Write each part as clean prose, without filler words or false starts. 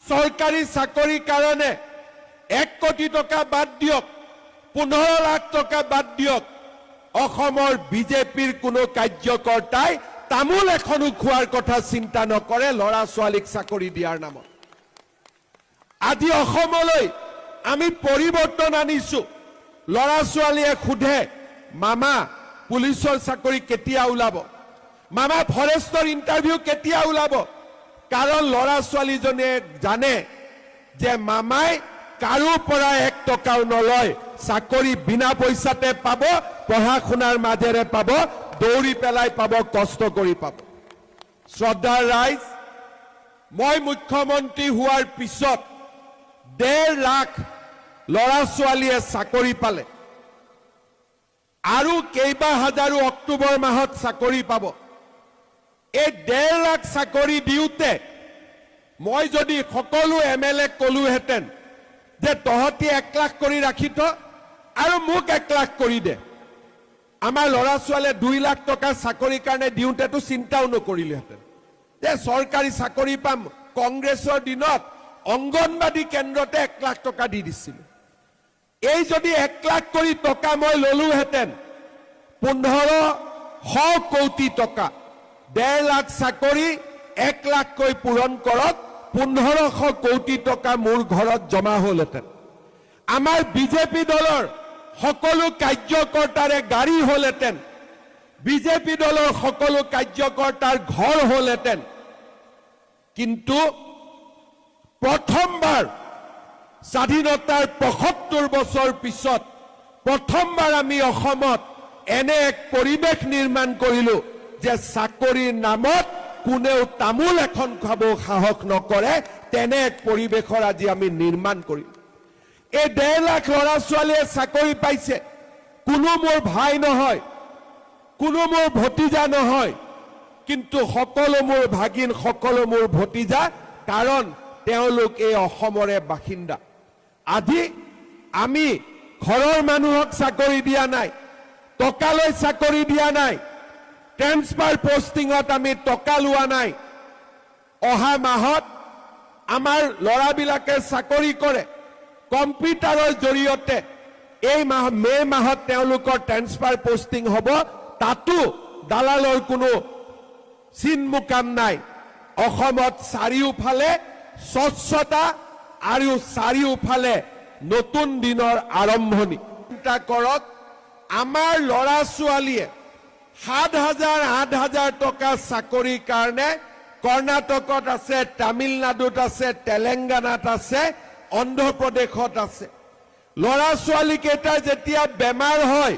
চৰকাৰী চাকৰিৰ কাৰণে 1 কোটি টকা বাদ দিয়ক, 15 লাখ টকা বাদ দিয়ক, অসমৰ বিজেপিৰ কোনো কাৰ্যকৰ্তাই তামোল এখনো খোৱাৰ কথা চিন্তা নকৰে ল'ৰা ছোৱালীক চাকৰি দিয়াৰ নামত। আজি অসমলৈ আমি পৰিৱৰ্তন আনিছো। ল'ৰা ছোৱালীয়ে সোধে, মামা পুলিচৰ চাকৰি কেতিয়া ওলাব, মামা ফৰেষ্টৰ ইণ্টাৰভিউ কেতিয়া ওলাব? কাৰণ ল'ৰা ছোৱালীজনে জানে যে মামাই কাৰো পৰা 1 টকাও নলয়, চাকৰি বিনা পইচাতে পাব, পঢ়া শুনাৰ মাজেৰে পাব, দৌৰি পেলাই পাব, কষ্ট কৰি পাব। শ্ৰদ্ধাৰ ৰাইজ, মই মুখ্যমন্ত্ৰী হোৱাৰ পিছত 1.5 লাখ ল'ৰা ছোৱালীয়ে চাকৰি পালে আৰু কেইবা হাজাৰো অক্টোবৰ মাহত চাকৰি পাব। এই 1.5 লাখ চাকৰি দিওঁতে মই যদি সকলো MLA কলোহেঁতেন যে তহঁতি 1 লাখ কৰি ৰাখি থ আৰু মোক 1 লাখ কৰি দে, আমাৰ ল'ৰা ছোৱালীয়ে 2 লাখ টকা চাকৰিৰ কাৰণে দিওঁতেতো চিন্তাও নকৰিলেহেঁতেন যে চৰকাৰী চাকৰি পাম। কংগ্ৰেছৰ দিনত অংগনবাদী কেন্দ্ৰতে 1 লাখ টকা দি দিছিল। এই যদি 1 লাখ কৰি টকা মই ললোহেঁতেন, 1500 কোটি টকা, 1.5 লাখ চাকৰি 1 লাখকৈ পূৰণ কৰক, 1500 কোটি টকা মোৰ ঘৰত জমা হ'লহেঁতেন। আমাৰ বিজেপি দলৰ সকলো কাৰ্যকৰ্তাৰে গাড়ী হ'লহেঁতেন, বিজেপি দলৰ সকলো কাৰ্যকৰ্তাৰ ঘৰ হ'লহেঁতেন। কিন্তু প্ৰথমবাৰ স্বাধীনতাৰ 75 বছৰ পিছত প্ৰথমবাৰ আমি অসমত এনে এক পৰিৱেশ নিৰ্মাণ কৰিলো যে চাকৰিৰ নামত কোনেও তামোল এখন খাব সাহস নকৰে। তেনে এক পৰিৱেশৰ আজি আমি নিৰ্মাণ কৰিম। এই 1.5 লাখ ল'ৰা ছোৱালীয়ে চাকৰি পাইছে। কোনো মোৰ ভাই নহয়, কোনো মোৰ ভতিজা নহয়, কিন্তু সকলো মোৰ ভাগিন, সকলো মোৰ ভতিজা, কাৰণ তেওঁলোক এই অসমৰে বাসিন্দা। আজি আমি ঘৰৰ মানুহক চাকৰি দিয়া নাই, টকালৈ চাকৰি দিয়া নাই, ট্ৰেন্সফাৰ পোষ্টিঙত আমি টকা লোৱা নাই। অহা মাহত আমাৰ ল'ৰাবিলাকে চাকৰি কৰে কম্পিউটাৰৰ জৰিয়তে। এই মাহ মে মাহত তেওঁলোকৰ ট্ৰেন্সফাৰ পোষ্টিং হ'ব, তাতো দালালৰ কোনো চিন মুকাম নাই। অসমত চাৰিওফালে স্বচ্ছতা আৰু চাৰিওফালে নতুন দিনৰ আৰম্ভণি। চিন্তা কৰক, আমাৰ ল'ৰা ছোৱালীয়ে 7,000 8,000 টকা চাকৰিৰ কাৰণে কৰ্ণাটকত আছে, তামিলনাডুত আছে, তেলেংগানাত আছে, অন্ধ্ৰপ্ৰদেশত আছে। ল'ৰা ছোৱালী কেইটাৰ যেতিয়া বেমাৰ হয়,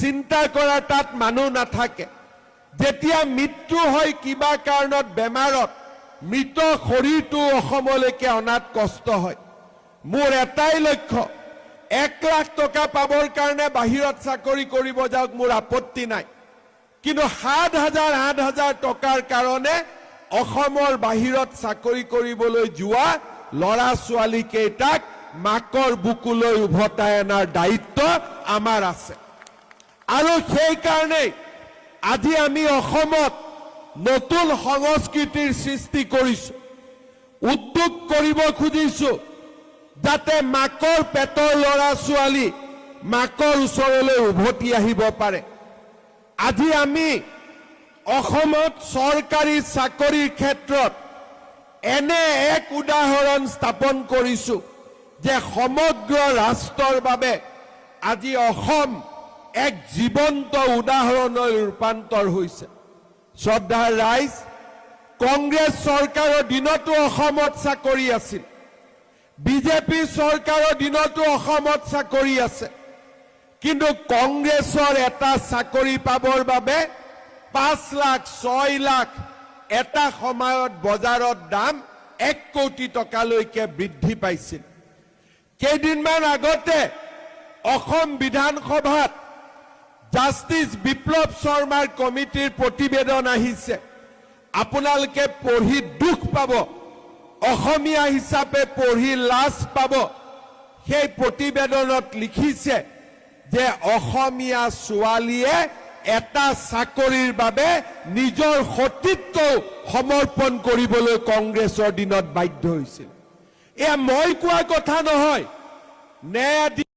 চিন্তা কৰাৰ তাত মানুহ নাথাকে। যেতিয়া মৃত্যু হয় কিবা কাৰণত বেমাৰত, মৃত শৰীৰটো অসমলৈকে অনাত কষ্ট হয়। মোৰ এটাই লক্ষ্য, 1 লাখ টকা পাবৰ কাৰণে বাহিৰত চাকৰি কৰিব যাওক, মোৰ আপত্তি নাই। কিন্তু 7,000 8,000 টকাৰ কাৰণে অসমৰ বাহিৰত চাকৰি কৰিবলৈ যোৱা ল'ৰা ছোৱালী কেইটাক মাকৰ বুকুলৈ উভতাই অনাৰ দায়িত্ব আমাৰ আছে। আৰু সেইকাৰণে আজি আমি অসমত নতুন সংস্কৃতিৰ সৃষ্টি কৰিছো, উদ্যোগ কৰিব খুজিছো, যাতে মাকৰ পেটৰ ল'ৰা ছোৱালী মাকৰ ওচৰলৈ উভতি আহিব পাৰে। আজি আমি অসমত চৰকাৰী চাকৰিৰ ক্ষেত্ৰত এনে এক উদাহৰণ স্থাপন কৰিছো যে সমগ্ৰ ৰাষ্ট্ৰৰ বাবে আজি অসম এক জীৱন্ত উদাহৰণলৈ ৰূপান্তৰ হৈছে। শ্ৰদ্ধাৰ ৰাইজ, কংগ্ৰেছ চৰকাৰৰ দিনতো অসমত চাকৰি আছিল, বিজেপি চৰকাৰৰ দিনতো অসমত চাকৰি আছে। কিন্তু কংগ্ৰেছৰ এটা চাকৰি পাবৰ বাবে 5 লাখ 6 লাখ, এটা সময়ত বজাৰত দাম 1 কোটি টকালৈকে বৃদ্ধি পাইছিল। কেইদিনমান আগতে অসম বিধানসভাত জাষ্টিছ বিপ্লৱ শৰ্মাৰ কমিটিৰ প্ৰতিবেদন আহিছে। আপোনালোকে পঢ়ি দুখ পাব, অসমীয়া হিচাপে পঢ়ি লাজ পাব। সেই প্ৰতিবেদনত লিখিছে যে অসমীয়া ছোৱালীয়ে এটা চাকৰিৰ বাবে নিজৰ সতীত্ব সমৰ্পণ কৰিবলৈ কংগ্ৰেছৰ দিনত বাধ্য হৈছিল। এয়া মই কোৱাৰ কথা নহয়, ন্যায়াধীশ